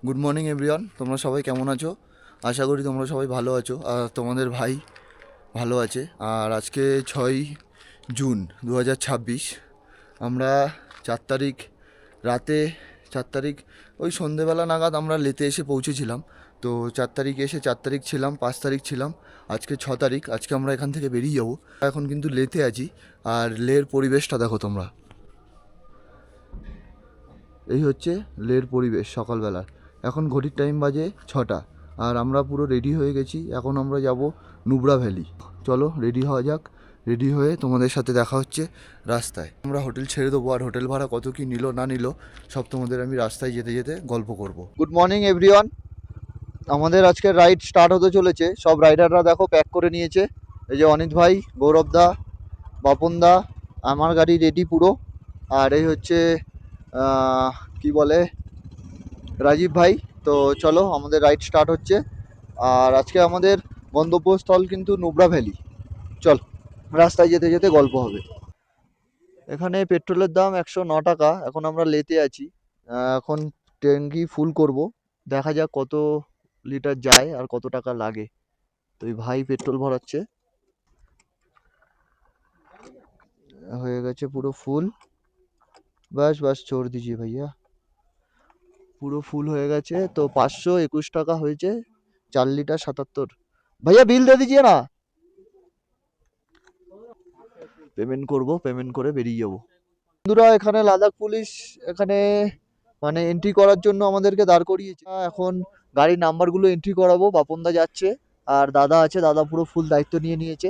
Good morning everyone, তোমরা সবাই কেমন আছো? আশা করি তোমরা সবাই ভালো আছো আর তোমাদের ভাই ভালো আছে। আর আজকে 6 জুন 2026। আমরা 4 তারিখ রাতে 4 তারিখ ওই সন্ধেবেলা নাগাদ আমরা লেতে এসে পৌঁছেছিলাম। তো 4 তারিখ এসে 4 তারিখ ছিলাম, 5 তারিখ ছিলাম, আজকে 6 তারিখ। আজকে আমরা এখান থেকে বেরিয়ে যাবো। এখন কিন্তু লেতে আছি। আর লের পরিবেশটা দেখো তোমরা। এই হচ্ছে লের পরিবেশ সকালবেলার। এখন ঘড়ির টাইম বাজে 6টা। আর আমরা পুরো রেডি হয়ে গেছি। এখন আমরা যাব নুব্রা ভ্যালি। চলো রেডি হওয়া যাক। রেডি হয়ে তোমাদের সাথে দেখা হচ্ছে রাস্তায়। আমরা হোটেল ছেড়ে দেবো, আর হোটেল ভাড়া কত কি নিল না নিল সব তোমাদের আমি রাস্তায় যেতে যেতে গল্প করব। Good morning everyone. আমাদের আজকে রাইড স্টার্ট হতে চলেছে। সব রাইডাররা দেখো প্যাক করে নিয়েছে। এই যে অনিত ভাই, গৌরব দা, বাপন দা, আমার গাড়ি রেডি পুরো। আর এই হচ্ছে কি বলে, রাজীব ভাই। তো চলো আমাদের রাইড স্টার্ট হচ্ছে। আর আজকে আমাদের গন্তব্যস্থল কিন্তু নুব্রা ভ্যালি। চল, রাস্তায় যেতে যেতে গল্প হবে। এখানে পেট্রোলের দাম 109 টাকা। এখন আমরা লেতে আছি। এখন ট্যাঙ্কি ফুল করব। দেখা যাক কত লিটার যায় আর কত টাকা লাগে। তো এই ভাই পেট্রোল ভরাচ্ছে। হয়ে গেছে পুরো ফুল। বাস বাস छोड़ दीजिए भैया। পুরো ফুল হয়ে গেছে। তো 521 টাকা হয়েছে। 4 লিটার 77। भैया बिल दे दीजिए ना। পেমেন্ট করব, পেমেন্ট করে বেরিয়ে যাব। বন্ধুরা, এখানে লাদাখ পুলিশ এখানে মানে এন্ট্রি করার জন্য আমাদেরকে দাঁড় করিয়েছে। এখন গাড়ির নাম্বারগুলো এন্ট্রি করাবো। বাপনদা যাচ্ছে আর দাদা আছে, দাদা পুরো ফুল দায়িত্ব নিয়ে নিয়েছে।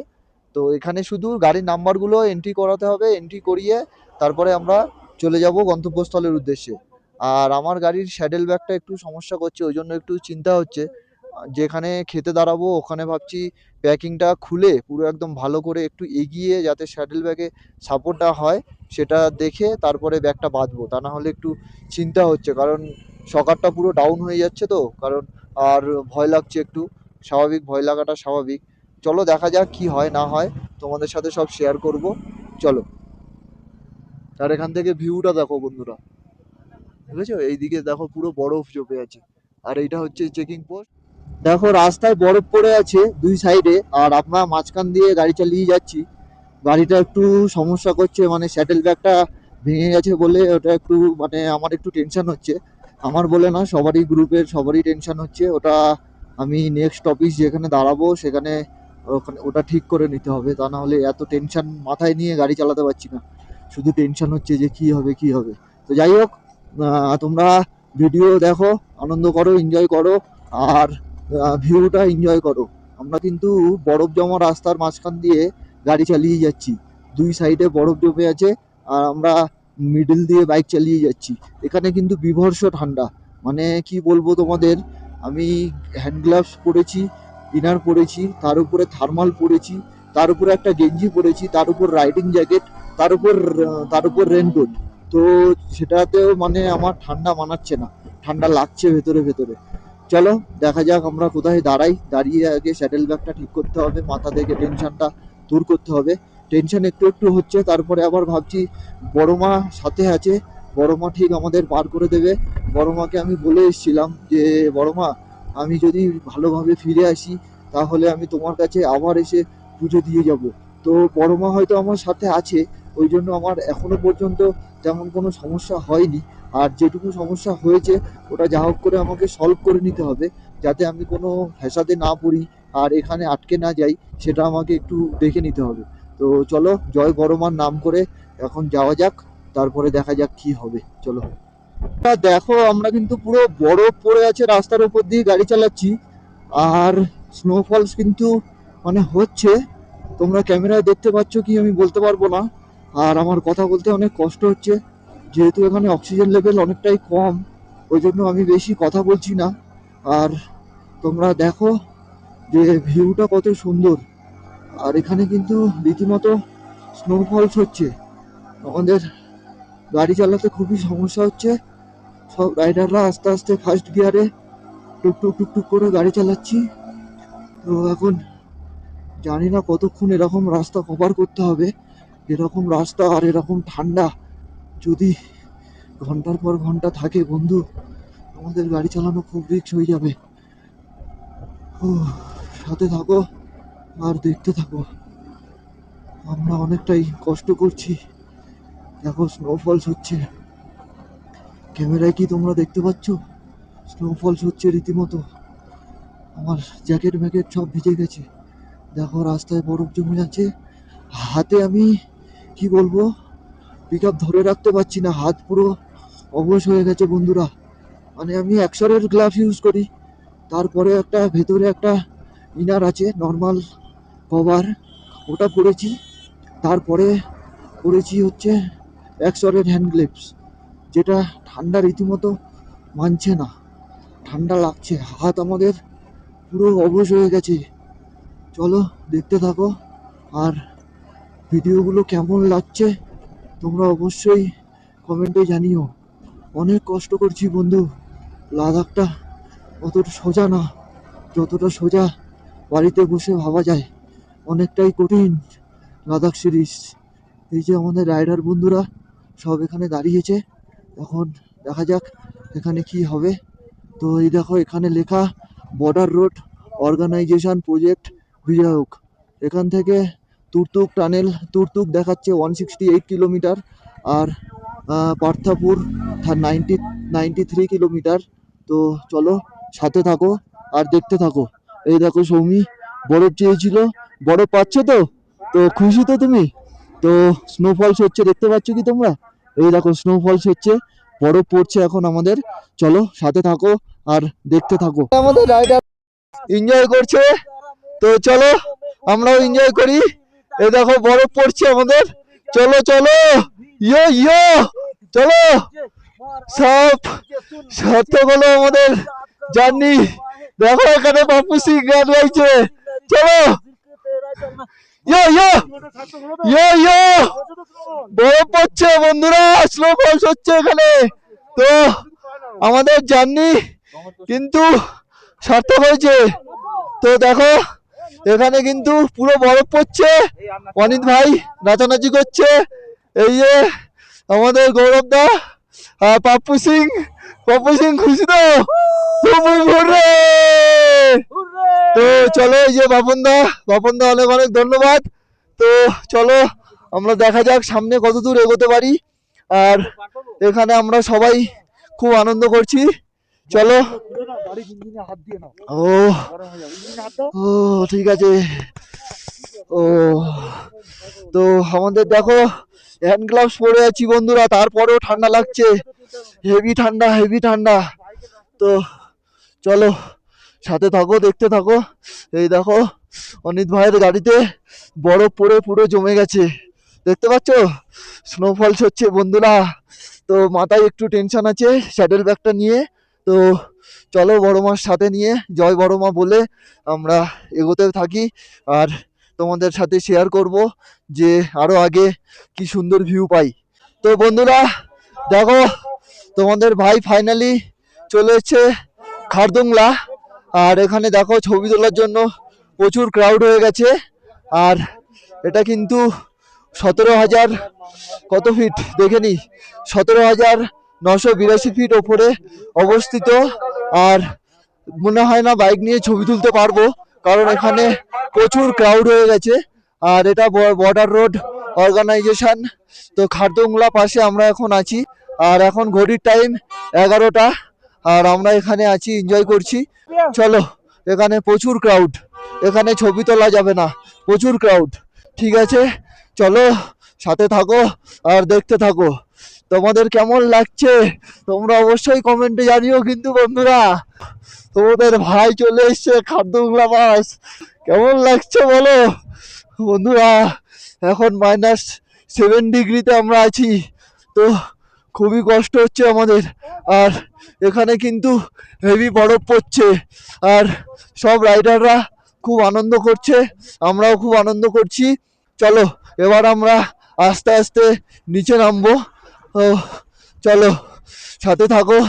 তো এখানে শুধু গাড়ির নাম্বারগুলো এন্ট্রি করাতে হবে। এন্ট্রি করিয়ে তারপরে আমরা চলে যাব গন্তব্যস্থলের উদ্দেশ্যে। আর আমার গাড়ির স্যাডেল ব্যাগটা একটু সমস্যা করছে, ওই জন্য একটু চিন্তা হচ্ছে। যেখানে খেতে দাঁড়াবো ওখানে ভাবছি প্যাকিংটা খুলে পুরো একদম ভালো করে একটু এগিয়ে যাতে স্যাডেল ব্যাগে সাপোর্টটা হয় সেটা দেখে তারপরে ব্যাগটা বাঁধবো। তা না হলে একটু চিন্তা হচ্ছে, কারণ সকারটা পুরো ডাউন হয়ে যাচ্ছে। তো কারণ আর ভয় লাগছে একটু। স্বাভাবিক, ভয় লাগাটা স্বাভাবিক। চলো দেখা যাক কি হয় না হয়, তোমাদের সাথে সব শেয়ার করব। চলো। আর এখান থেকে ভিউটা দেখো বন্ধুরা, বুঝেছো? এইদিকে দেখো পুরো বরফ জমে আছে। আর এইটা হচ্ছে চেকিং পোস্ট। দেখো রাস্তায় বরফ পড়ে আছে দুই সাইডে, আর আমরা মাঝখান দিয়ে গাড়ি চালিয়ে যাচ্ছি। গাড়িটা একটু সমস্যা করছে, মানে স্যাডেল ব্যাগটা ভেঙে গেছে বলে ওটা একটু মানে আমার একটু টেনশন হচ্ছে। আমার বলে না, সবারই গ্রুপের সবারই টেনশন হচ্ছে ওটা। আমি নেক্সট অফিস যেখানে দাঁড়াবো সেখানে ওখানে ওটা ঠিক করে নিতে হবে। তা না হলে এত টেনশন মাথায় নিয়ে গাড়ি চালাতে পারছি না। শুধু টেনশন হচ্ছে যে কি হবে কি হবে। তো যাই হোক, তোমরা ভিডিও দেখো, আনন্দ করো, এনজয় করো। আর ভিউটা এনজয় করো। আমরা কিন্তু বরফ জমা রাস্তার মাঝখান দিয়ে গাড়ি চালিয়ে যাচ্ছি। দুই সাইডে বরফ জমে আছে আর আমরা মিডল দিয়ে বাইক চালিয়ে যাচ্ছি। এখানে কিন্তু বীভৎস ঠান্ডা। মানে কি বলবো তোমাদের, আমি হ্যান্ড গ্লাভস পরেছি, ইনার পরেছি, তার উপরে থার্মাল পরেছি, তার উপরে একটা গেঞ্জি পরেছি, তার উপর রাইডিং জ্যাকেট, তার উপর রেনকোট। তো সেটাতেও মানে আমার ঠান্ডা মানাচ্ছে না, ঠান্ডা লাগছে ভেতরে ভেতরে। চলো দেখা যাক আমরা কোথায় দাঁড়াই। দাঁড়িয়ে আগে স্যাডেল ব্যাগটা ঠিক করতে হবে, মাথা থেকে টেনশনটা দূর করতে হবে। টেনশন একটু একটু হচ্ছে, তারপরে আবার ভাবছি বড় মা সাথে আছে, বড় মা ঠিক আমাদের পার করে দেবে। বড় মাকে আমি বলে এসেছিলাম যে বড় মা, আমি যদি ভালোভাবে ফিরে আসি তাহলে আমি তোমার কাছে আবার এসে পুজো দিয়ে যাব। তো বড় মা হয়তো আমার সাথে আছে, ওই জন্য আমার এখনো পর্যন্ত তেমন কোনো সমস্যা হয়নি। আর যেটুকু সমস্যা হয়েছে ওটা যা হোক করে আমাকে সলভ করে নিতে হবে, যাতে আমি কোনো ফ্যাসাদে না পড়ি আর এখানে আটকে না যাই, সেটা আমাকে একটু দেখে নিতে হবে। তো চলো, জয় বড়মার নাম করে এখন যাওয়া যাক, তারপরে দেখা যাক কি হবে। চলো। দেখো আমরা কিন্তু পুরো বরফ পড়ে আছে, রাস্তার উপর দিয়ে গাড়ি চালাচ্ছি। আর স্নোফলস কিন্তু মানে হচ্ছে, তোমরা ক্যামেরায় দেখতে পাচ্ছ কি আমি বলতে পারবো না। আর আমার কথা বলতে অনেক কষ্ট হচ্ছে, যেহেতু এখানে অক্সিজেন লেভেল অনেকটাই কম, ওই জন্য আমি বেশি কথা বলছি না। আর তোমরা দেখো যে ভিউটা কত সুন্দর। আর এখানে কিন্তু রীতিমতো স্নোফলস হচ্ছে। আমাদের গাড়ি চালাতে খুবই সমস্যা হচ্ছে। সব রাইডাররা আস্তে আস্তে ফার্স্ট গিয়ারে টুকটুক টুকটুক করে গাড়ি চালাচ্ছি। তো এখন জানি না কতক্ষণ এরকম রাস্তা কভার করতে হবে। এরকম রাস্তা আর এরকম ঠান্ডা যদি ঘন্টার পর ঘন্টা থাকে বন্ধু, আমাদের গাড়ি চালানো খুব রিস্ক হয়ে যাবে। সাথে থাকো আর দেখতে থাকো। আমরা অনেকটাই কষ্ট করছি। দেখো স্নোফলস হচ্ছে, ক্যামেরায় কি তোমরা দেখতে পাচ্ছ? স্নোফলস হচ্ছে রীতিমতো। আমার জ্যাকেট ম্যাকেট সব ভিজে গেছে। দেখো রাস্তায় বরফ জমে আছে। হাতে আমি কি বলবো, পিক আপ ধরে রাখতে পারছি না, হাত পুরো অবশ হয়ে গেছে বন্ধুরা। মানে আমি অ্যাকশনের গ্লাভস ইউজ করি, তারপরে একটা ভেতরে একটা ইনার আছে নর্মাল কভার, ওটা পরেছি। তারপরে পরেছি হচ্ছে অ্যাকশনের হ্যান্ড গ্লাভস, যেটা ঠান্ডা রীতিমতো মানছে না, ঠান্ডা লাগছে, হাত আমাদের পুরো অবশ হয়ে গেছে। চলো দেখতে থাকো, আর ভিডিওগুলো কেমন লাগছে তোমরা অবশ্যই কমেন্টে জানিও। অনেক কষ্ট করছি বন্ধু, লাদাখটা অতটা সোজা না যতটা সোজা বাড়িতে বসে ভাবা যায়। অনেকটাই কঠিন লাদাখ সিরিজ। এই যে আমাদের রাইডার বন্ধুরা সব এখানে দাঁড়িয়েছে, এখন দেখা যাক এখানে কি হবে। তো এই দেখো এখানে লেখা বর্ডার রোড অর্গানাইজেশন প্রজেক্ট বিধায়ক। এখান থেকে তুর্তুক টানেল, তুর্তুক দেখাচ্ছে 168 কিলোমিটার, আর পার্থাপুর 93 কিলোমিটার। তো চলো সাথে থাকো আর দেখতে থাকো। এই দেখো সৌমি বরফ চেয়েছিল, বরফ পাচ্ছ তো? তো খুশি তো তুমি? তো স্নোফলস হচ্ছে, দেখতে পাচ্ছ কি তোমরা? এই দেখো স্নোফলস হচ্ছে, বরফ পড়ছে এখন আমাদের। চলো সাথে থাকো আর দেখতে থাকো। আমাদের রাইডার এনজয় করছে, তো চলো আমরাও এনজয় করি। এই দেখো বরফ পড়ছে আমাদের, চলো চলো, ইয়ো ইয়ো, চলো সব সার্থক হলো আমাদের জার্নি। দেখো এখানে বাপু সিং গান গাইছে, চলো ইয়ো ইয়ো ইয়ো ইয়ো। বরফ পড়ছে বন্ধুরা, স্নোফলস হচ্ছে এখানে। তো আমাদের জার্নি কিন্তু সার্থক হয়েছে। তো দেখো এখানে কিন্তু পুরো বরফ পড়ছে, অনিত ভাই নাচানাচি করছে, এই যে আমাদের গৌরব দা আর পাপ্পু সিং। পাপ্পু সিং খুশি তো? তো চলো এই যে বাপন দা, বাপন দা অনেক অনেক ধন্যবাদ। তো চলো আমরা দেখা যাক সামনে কত দূর এগোতে পারি। আর এখানে আমরা সবাই খুব আনন্দ করছি। চলো। ও ও ঠিক আছে। ও তো আমাদের দেখো হ্যান্ড গ্লাভস পরে আছি বন্ধুরা, তারপরেও ঠান্ডা লাগছে, হেভি ঠান্ডা হেভি ঠান্ডা। তো চলো সাথে থাকো দেখতে থাকো। এই দেখো অনিত ভাইয়ের গাড়িতে বরফ পড়ে পুরো জমে গেছে, দেখতে পাচ্ছ? স্নোফলস হচ্ছে বন্ধুরা। তো মাথায় একটু টেনশন আছে স্যাডেল ব্যাগটা নিয়ে। তো চলো বড় মার সাথে নিয়ে জয় বড় মা বলে আমরা এগোতে থাকি, আর তোমাদের সাথে শেয়ার করব যে আরো আগে কি সুন্দর ভিউ পাই। তো বন্ধুরা দেখো তোমাদের ভাই ফাইনালি চলে এসেছে খারদুংলা। আর এখানে দেখো ছবি তোলার জন্য প্রচুর ক্রাউড হয়ে গেছে। আর এটা কিন্তু 17,000 কত ফিট দেখে নি, 17,982 ফিট ওপরে অবস্থিত। আর মনে হয় না বাইক নিয়ে ছবি তুলতে পারবো, কারণ এখানে প্রচুর ক্রাউড হয়ে গেছে। আর এটা বর্ডার রোড অর্গানাইজেশন। তো খারদুংলা পাশে আমরা এখন আছি, আর এখন ঘড়ির টাইম 11টা, আর আমরা এখানে আছি এনজয় করছি। চলো এখানে প্রচুর ক্রাউড, এখানে ছবি তোলা যাবে না, প্রচুর ক্রাউড। ঠিক আছে চলো সাথে থাকো আর দেখতে থাকো। তোমাদের কেমন লাগছে তোমরা অবশ্যই কমেন্টে জানিও কিন্তু বন্ধুরা। তোমাদের ভাই চলে এসছে খারদুংলা পাস, কেমন লাগছে বলো বন্ধুরা? এখন -7 ডিগ্রিতে আমরা আছি, তো খুবই কষ্ট হচ্ছে আমাদের। আর এখানে কিন্তু হেভি বরফ পড়ছে, আর সব রাইডাররা খুব আনন্দ করছে, আমরাও খুব আনন্দ করছি। চলো এবার আমরা আস্তে আস্তে নিচে নামবো। ও চলো সাথে থাকো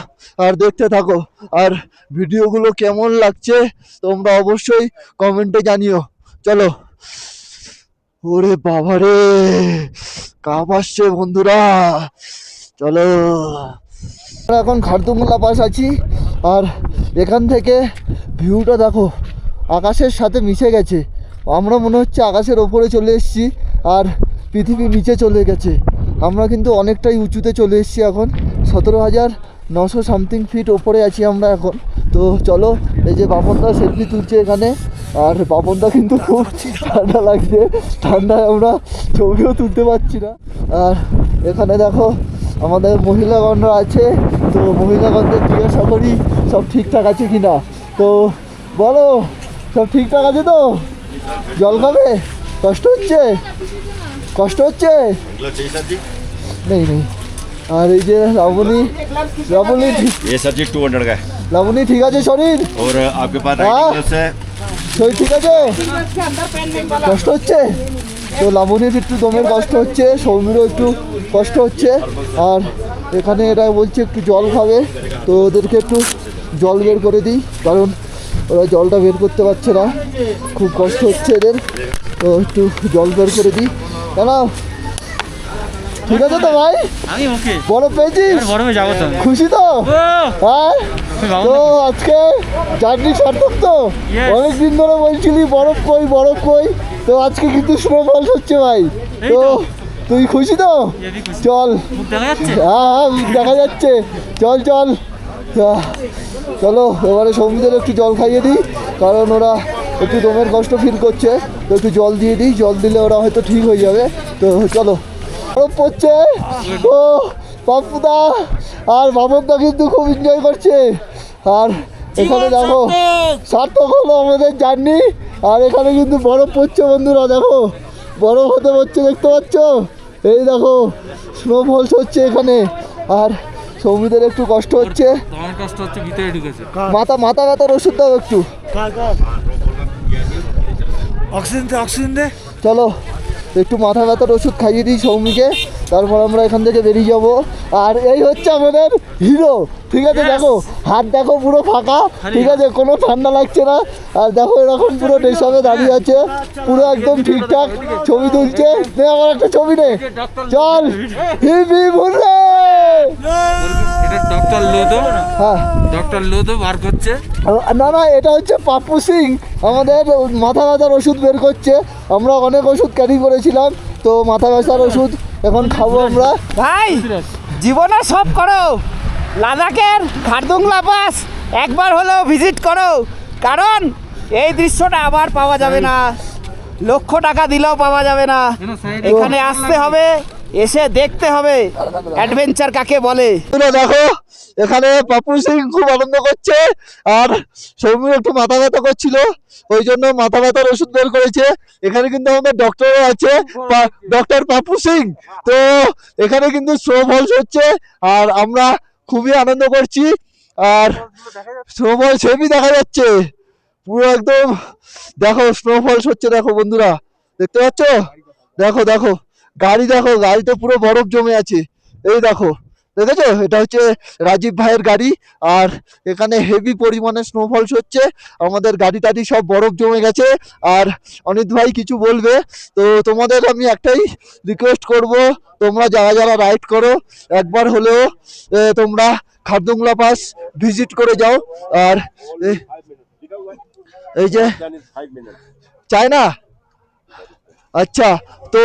আর দেখতে থাকো, আর ভিডিওগুলো কেমন লাগছে তোমরা অবশ্যই কমেন্টে জানিও। চলো। ওরে বাবারে কাপ আসছে বন্ধুরা, চলো। আমরা এখন খারদুংলা পাস আছি, আর এখান থেকে ভিউটা দেখো, আকাশের সাথে মিশে গেছে। আমরা মনে হচ্ছে আকাশের ওপরে চলে এসেছি, আর পৃথিবী নিচে চলে গেছে। আমরা কিন্তু অনেকটাই উঁচুতে চলে এসেছি এখন, 17,900 সামথিং ফিট ওপরে আছি আমরা এখন। তো চলো, এই যে বাপনদা সেলফি তুলছে এখানে, আর বাপনদা কিন্তু খুব ঠান্ডা লাগছে, ঠান্ডায় আমরা ছবিও তুলতে পারছি না। আর এখানে দেখো আমাদের মহিলাগণরা আছে, তো মহিলাগণদের জিজ্ঞাসা করি সব ঠিকঠাক আছে কি না। তো বলো, সব ঠিকঠাক আছে তো? জল খাবে? কষ্ট হচ্ছে? কষ্ট হচ্ছে? নেই নেই। আর এই যে লাবণী, লাবণী ये सर जी 200 का है লাবণী ঠিক আছে শরীর? और आपके पास हाँ? राइडिंग है শরীর ঠিক আছে? কষ্ট হচ্ছে? তো লাবণীর একটু দমের কষ্ট হচ্ছে, সৌমিরও একটু কষ্ট হচ্ছে। আর এখানে এরা বলছে একটু জল খাবে, তো ওদেরকে একটু জল বের করে দিই, কারণ ওরা জলটা বের করতে পারছে না, খুব কষ্ট হচ্ছে এদের। তো একটু জল বের করে দিই। কেন, ঠিক আছে তো ভাই? আমি ওকে বরফ পেয়েছিস? বরফে যাবো তো আমি। খুশি তো? হ্যাঁ। যাবো তো আজকে জার্নি সার্থক তো? Yes. অনেকদিন ধরে বলছিলি বরফ কই বরফ কই, তো আজকে কিন্তু স্নোফল হচ্ছে ভাই। এই তো তো। তুই খুশি তো? হেবি খুশি। চল। মুখ দেখা যাচ্ছে? হ্যাঁ হ্যাঁ, দেখা যাচ্ছে। চল চল। চলো এবারে সৌমিদের একটু জল খাইয়ে দিই, কারণ ওরা একটু দমের কষ্ট ফিল করছে, তো একটু জল দিয়ে দিই, জল দিলে ওরা হয়তো ঠিক হয়ে যাবে। তো চলো। বরফ পড়ছে, ও পাপ্পুদা আর বাবনদা কিন্তু খুব এনজয় করছে। আর এখানে দেখো সার্থক হলো আমাদের জার্নি। আর এখানে কিন্তু বরফ পড়ছে বন্ধুরা, দেখো বরফ হতে পড়ছে, দেখতে পাচ্ছ? এই দেখো স্নোফলস হচ্ছে এখানে। আর সৌমিদের একটু কষ্ট হচ্ছে, আমার কষ্ট হচ্ছে, ভিতরে ঢুকেছে। মাথা ব্যথার ওষুধ দাও একটু। অক্সিজেন দে। চলো একটু মাথা ব্যথার ওষুধ খাইয়ে দিই সৌমিকে, তারপর আমরা এখান থেকে বেরিয়ে যাব। আর এই হচ্ছে আমাদের হিরো, ঠিক আছে? দেখো হাত দেখো পুরো ফাঁকা, ঠিক আছে? কোনো ঠান্ডা লাগছে না। আর দেখো এরকম পুরো ডেসাবে দাঁড়িয়ে আছে, পুরো একদম ঠিকঠাক ছবি তুলছে। নে আমার একটা ছবি নে, চল। Hip hip hurray. এটা ডক্টর লোদো, হ্যাঁ ডক্টর লোদো বার করছে। না না, এটা হচ্ছে পাপ্পু সিং, আমাদের মাথা ব্যথার ওষুধ বের করছে। আমরা অনেক ওষুধ ক্যারি করেছিলাম, তো মাথা ব্যথার ওষুধ এখন খাবো আমরা। ভাই জীবনে সব করো, লাদাখের খারদুংলা পাস একবার হলেও ভিজিট করো, কারণ এই দৃশ্যটা আবার পাওয়া যাবে না, লক্ষ টাকা দিলেও পাওয়া যাবে না। এখানে আসতে হবে, এসে দেখতে হবে অ্যাডভেঞ্চার কাকে বলে। তোমরা দেখো এখানে পাপ্পু সিং খুব আনন্দ করছে, আর সৌমি একটু মাথা ব্যথা করছিল, ওই জন্য মাথা ব্যথার ওষুধ বের করেছে। এখানে কিন্তু আমাদের ডক্টরও আছে, ডক্টর পাপ্পু সিং। তো এখানে কিন্তু স্নোফলস হচ্ছে, আর আমরা খুবই আনন্দ করছি। আর স্নোফল সেমই দেখা যাচ্ছে পুরো একদম, দেখো স্নোফলস হচ্ছে, দেখো বন্ধুরা দেখতে পাচ্ছ? দেখো দেখো গাড়ি, দেখো গাড়িতে পুরো বরফ জমে আছে, এই দেখো, দেখেছো? এটা হচ্ছে রাজীব ভাইয়ের গাড়ি। আর এখানে হেভি পরিমাণে স্নোফলস হচ্ছে, আমাদের গাড়ি টাড়ি সব বরফ জমে গেছে। আর অনিত ভাই কিছু বলবে? তো তোমাদের আমি একটাই রিকোয়েস্ট করব, তোমরা যারা যারা রাইড করো একবার হলেও তোমরা খারদুংলা পাস ভিজিট করে যাও। আর এই যে চায়না, अच्छा तो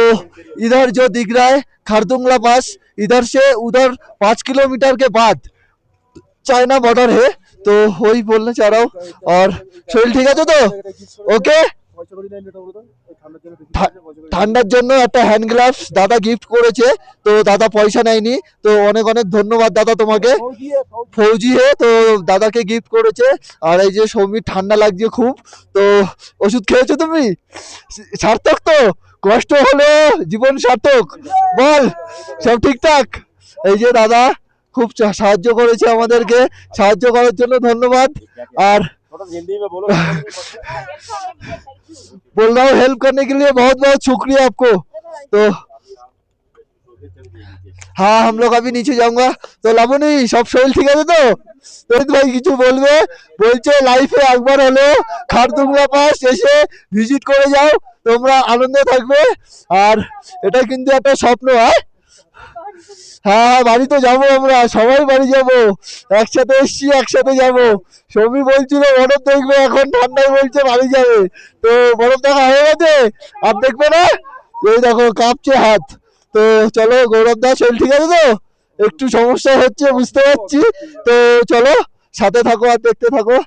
इधर जो दिख रहा है खारदुंगला पास, इधर से उधर 5 किलोमीटर के बाद चाइना बॉर्डर है। तो वही बोलना चाह रहा हूँ। और शरीर ठीक है तो ओके। ঠান্ডার জন্য একটা হ্যান্ড গ্লাভস দাদা গিফট করেছে, তো দাদা পয়সা নেয়নি, তো অনেক অনেক ধন্যবাদ দাদা তোমাকে। ফৌজি হে, তো দাদাকে গিফট করেছে। আর এই যে সৌমির ঠান্ডা লাগছে খুব, তো ওষুধ খেয়েছো তুমি? সার্থক তো? কষ্ট হলো জীবন সার্থক, বল সব ঠিকঠাক? এই যে দাদা খুব সাহায্য করেছে আমাদেরকে, সাহায্য করার জন্য ধন্যবাদ। আর बोल रहा हूँ हेल्प करने के लिए बहुत बहुत शुक्रिया आपको। तो हाँ हम लोग अभी नीचे जाऊंगा। तो লাবণী সব শরীর ঠিক আছে তো? রোহিত ভাই কিছু বলবে? বলছে লাইফে একবার হলো খারদুংলা পাস এসে ভিজিট করে যাও, তোমরা আনন্দে থাকবে। আর এটা কিন্তু একটা স্বপ্ন, হয় হ্যাঁ হ্যাঁ, বাড়ি তো যাবো, আমরা সবাই বাড়ি যাবো, একসাথে এসছি একসাথে যাবো। সৌমি বলছিল বরফ দেখবে, এখন ঠান্ডায় বলছে বাড়ি যাবে। তো বরফ দেখা হয়ে গেছে, আর দেখবে না? এই দেখো কাঁপছে হাত। তো চলো গৌরব দা, শরীর ঠিক আছে তো? একটু সমস্যা হচ্ছে বুঝতে পারছি। তো চলো সাথে থাকো আর দেখতে থাকো।